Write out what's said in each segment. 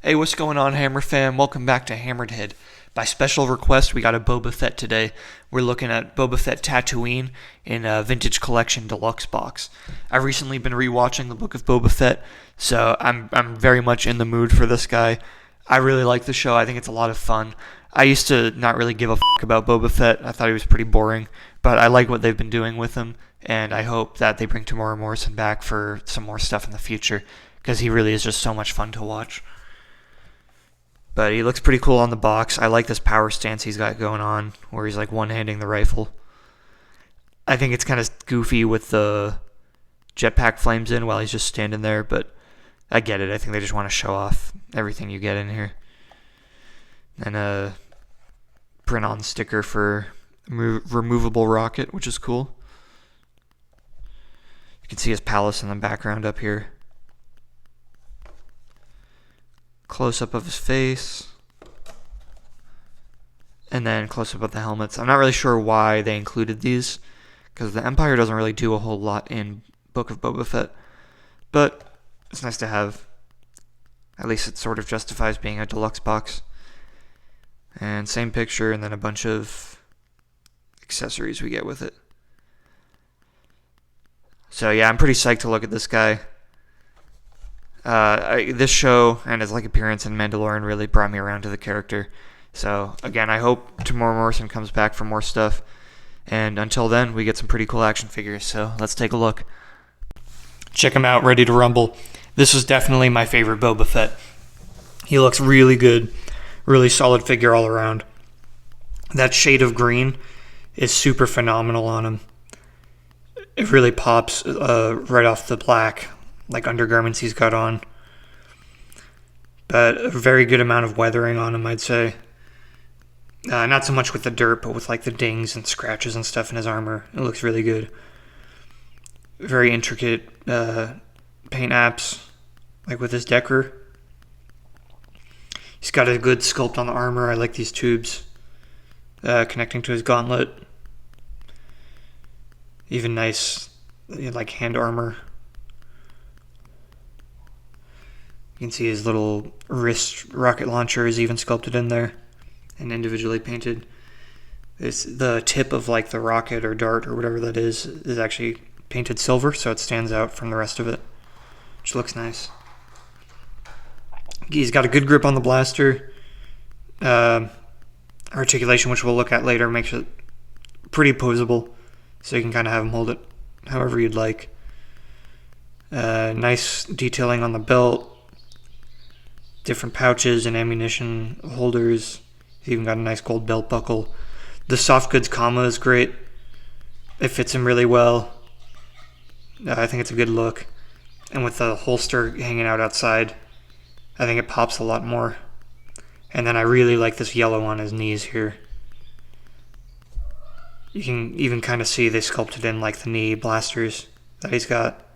Hey, what's going on, Hammer fam? Welcome back to HammeredHead. By special request, we got a Boba Fett today. We're looking at Boba Fett Tatooine in a Vintage Collection Deluxe box. I've recently been rewatching the Book of Boba Fett, so I'm very much in the mood for this guy. I really like the show. I think it's a lot of fun. I used to not really give a fuck about Boba Fett. I thought he was pretty boring, but I like what they've been doing with him, and I hope that they bring Tamora Morrison back for some more stuff in the future, because he really is just so much fun to watch. But he looks pretty cool on the box. I like this power stance he's got going on, where he's like one-handing the rifle. I think it's kind of goofy with the jetpack flames in while he's just standing there, but I get it. I think they just want to show off everything you get in here. And a print-on sticker for removable rocket, which is cool. You can see his palace in the background up here. Close-up of his face, and then close-up of the helmets. I'm not really sure why they included these, because the Empire doesn't really do a whole lot in Book of Boba Fett, but it's nice to have. At least it sort of justifies being a deluxe box. And same picture, and then a bunch of accessories we get with it. So yeah, I'm pretty psyched to look at this guy. This show and his appearance in Mandalorian really brought me around to the character. So again, I hope Tamora Morrison comes back for more stuff. And until then, we get some pretty cool action figures. So let's take a look. Check him out, ready to rumble. This is definitely my favorite Boba Fett. He looks really good, really solid figure all around. That shade of green is super phenomenal on him. It really pops right off the black, like undergarments he's got on. But a very good amount of weathering on him, I'd say. Not so much with the dirt, but with the dings and scratches and stuff in his armor. It looks really good. Very intricate paint apps, like with his decker. He's got a good sculpt on the armor. I like these tubes connecting to his gauntlet. Even nice, hand armor. You can see his little wrist rocket launcher is even sculpted in there and individually painted. The tip of the rocket or dart or whatever that is actually painted silver, so it stands out from the rest of it, which looks nice. He's got a good grip on the blaster. Articulation, which we'll look at later, makes it pretty posable, so you can kind of have him hold it however you'd like. Nice detailing on the belt. Different pouches and ammunition holders. He's even got a nice gold belt buckle. The soft goods comma is great. It fits him really well. I think it's a good look. And with the holster hanging out outside, I think it pops a lot more. And then I really like this yellow on his knees here. You can even kind of see they sculpted in the knee blasters that he's got.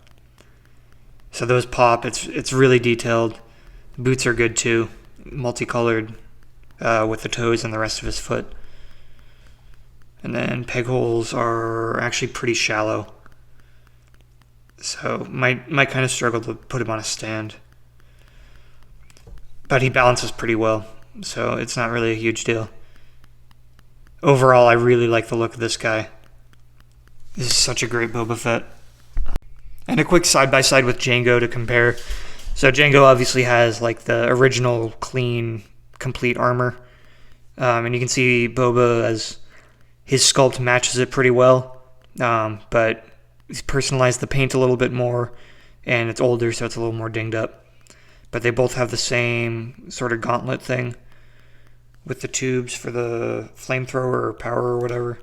So those pop. It's really detailed. Boots are good too, multicolored with the toes and the rest of his foot. And then peg holes are actually pretty shallow. So might kind of struggle to put him on a stand. But he balances pretty well, so it's not really a huge deal. Overall, I really like the look of this guy. This is such a great Boba Fett. And a quick side-by-side with Jango to compare. So Jango obviously has the original clean, complete armor. And you can see Boba as his sculpt matches it pretty well. But he's personalized the paint a little bit more, and it's older, so it's a little more dinged up. But they both have the same sort of gauntlet thing with the tubes for the flamethrower or power or whatever.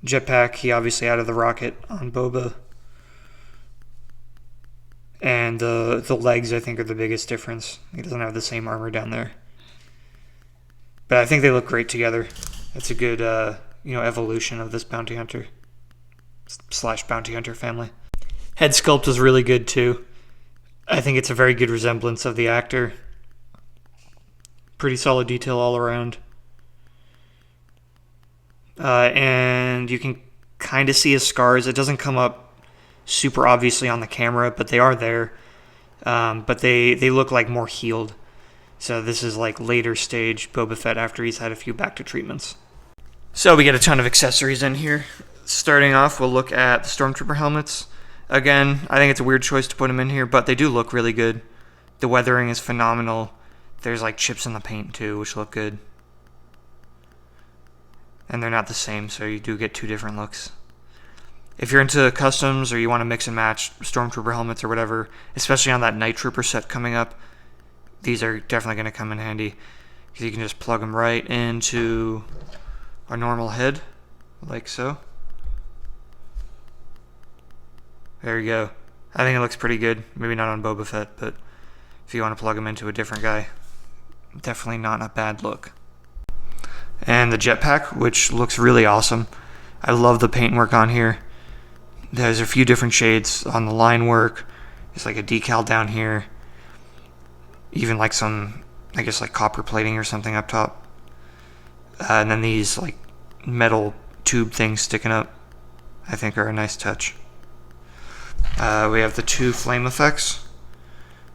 Jetpack, he obviously added the rocket on Boba. And the legs, I think, are the biggest difference. He doesn't have the same armor down there. But I think they look great together. It's a good, evolution of this bounty hunter / bounty hunter family. Head sculpt is really good, too. I think it's a very good resemblance of the actor. Pretty solid detail all around. And you can kind of see his scars. It doesn't come up super obviously on the camera, but they are there. but they look like more healed. So this is like later stage Boba Fett after he's had a few back to treatments. So we get a ton of accessories in here. Starting off, we'll look at the Stormtrooper helmets. Again, I think it's a weird choice to put them in here, but they do look really good. The weathering is phenomenal. There's like chips in the paint too, which look good. And they're not the same, so you do get two different looks. If you're into customs or you want to mix and match Stormtrooper helmets or whatever, especially on that Night Trooper set coming up, these are definitely going to come in handy. Because you can just plug them right into a normal head, like so. There you go. I think it looks pretty good. Maybe not on Boba Fett, but if you want to plug them into a different guy, definitely not a bad look. And the Jetpack, which looks really awesome. I love the paintwork on here. There's a few different shades on the line work. There's like a decal down here. Even like some, I guess like copper plating or something up top. And then these like metal tube things sticking up, I think are a nice touch. We have the two flame effects,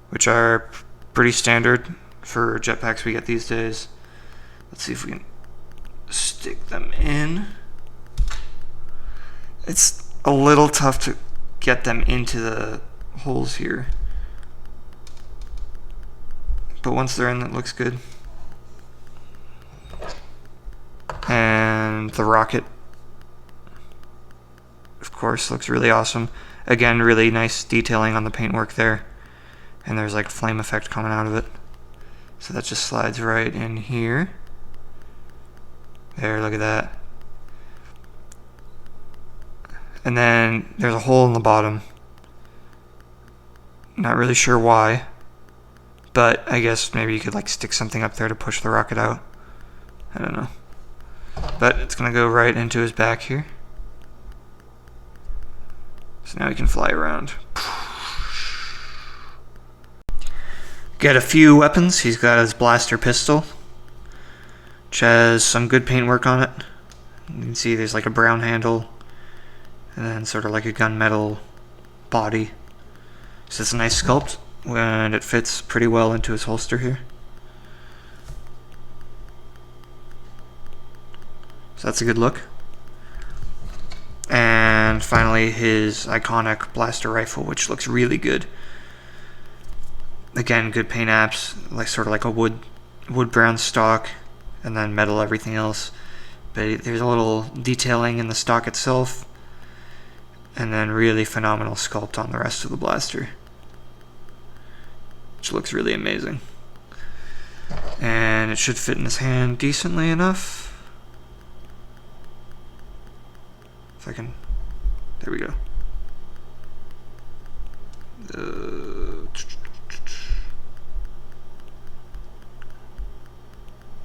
which are pretty standard for jetpacks we get these days. Let's see if we can stick them in. It's a little tough to get them into the holes here, but once they're in, it looks good. And the rocket, of course, looks really awesome. Again, really nice detailing on the paintwork there, and there's like flame effect coming out of it, so that just slides right in here. There, look at that. And then there's a hole in the bottom. Not really sure why, but I guess maybe you could like stick something up there to push the rocket out. I don't know. But it's gonna go right into his back here. So now he can fly around. Get a few weapons. He's got his blaster pistol, which has some good paintwork on it. You can see there's like a brown handle, and then sort of like a gunmetal body. So it's a nice sculpt, and it fits pretty well into his holster here. So that's a good look. And finally his iconic blaster rifle, which looks really good. Again, good paint apps, like sort of like a wood brown stock, and then metal everything else. But there's a little detailing in the stock itself, and then really phenomenal sculpt on the rest of the blaster, which looks really amazing. And it should fit in his hand decently enough. If I can, there we go.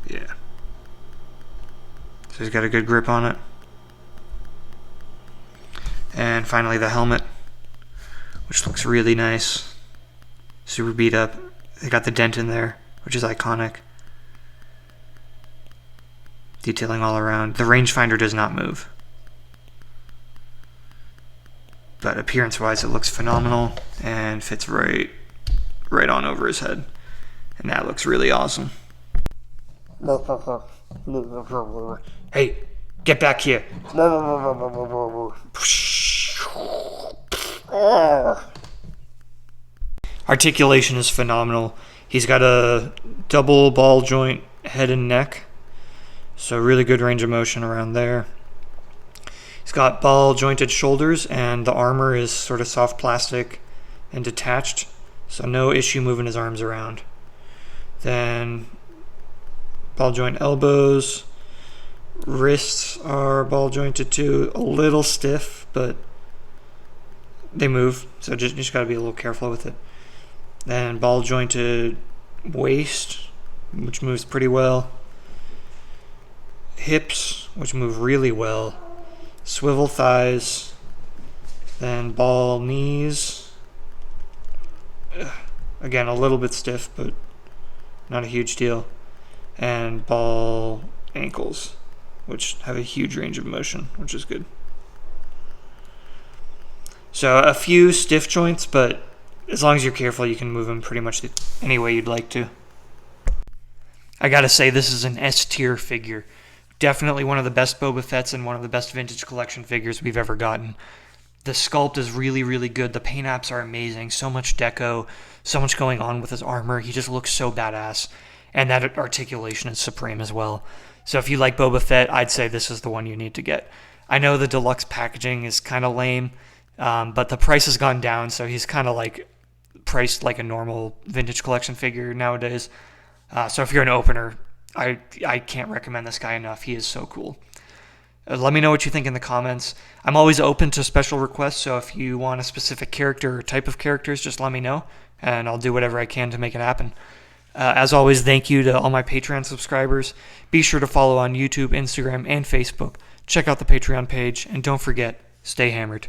Yeah. So he's got a good grip on it. And finally the helmet, which looks really nice. Super beat up. They got the dent in there, which is iconic. Detailing all around. The rangefinder does not move, but appearance-wise, it looks phenomenal and fits right on over his head, and that looks really awesome. Hey, get back here! Articulation is phenomenal. He's got a double ball joint head and neck, so really good range of motion around there. He's got ball jointed shoulders, and the armor is sort of soft plastic and detached, so no issue moving his arms around. Then ball joint elbows. Wrists are ball jointed too, a little stiff, but they move, so just gotta be a little careful with it. Then ball jointed waist, which moves pretty well. Hips, which move really well. Swivel thighs. Then ball knees. Again, a little bit stiff, but not a huge deal. And ball ankles, which have a huge range of motion, which is good. So a few stiff joints, but as long as you're careful, you can move him pretty much any way you'd like to. I gotta say, this is an S-tier figure. Definitely one of the best Boba Fett's and one of the best Vintage Collection figures we've ever gotten. The sculpt is really, really good. The paint apps are amazing. So much deco, so much going on with his armor. He just looks so badass. And that articulation is supreme as well. So if you like Boba Fett, I'd say this is the one you need to get. I know the deluxe packaging is kind of lame, but the price has gone down, so he's kind of like priced like a normal Vintage Collection figure nowadays. So if you're an opener, I can't recommend this guy enough. He is so cool. Let me know what you think in the comments. I'm always open to special requests, so if you want a specific character or type of characters, just let me know, and I'll do whatever I can to make it happen. As always, thank you to all my Patreon subscribers. Be sure to follow on YouTube, Instagram, and Facebook. Check out the Patreon page, and don't forget, stay hammered.